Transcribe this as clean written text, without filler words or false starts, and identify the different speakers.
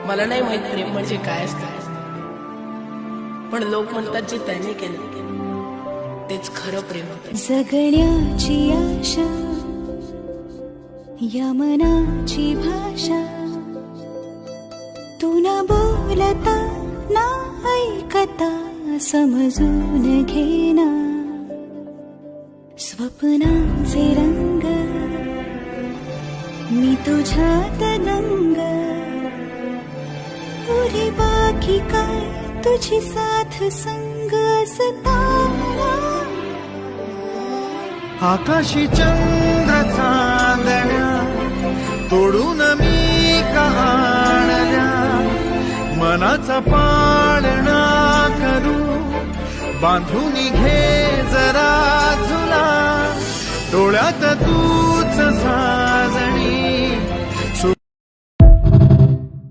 Speaker 1: मला नाही माहित प्रेम म्हणजे काय असतं, पण लोक म्हणतात जे त्याने केलं तेच खरं प्रेम होतं.
Speaker 2: जगण्याची आशा, या मनाची भाषा, तू न बोलता ना ऐकता समजून घेना. स्वप्नांचे रंग मी तुझ्यात दंग, पुरी बाकी काय तुझी साथ संग असताना.
Speaker 3: आकाशी चंद्र चांदण्या तोडून मी कहाणल्या, मनाचा पाळणा करू बांधून घे जरा झुला. डोळ्यात तूच साजणी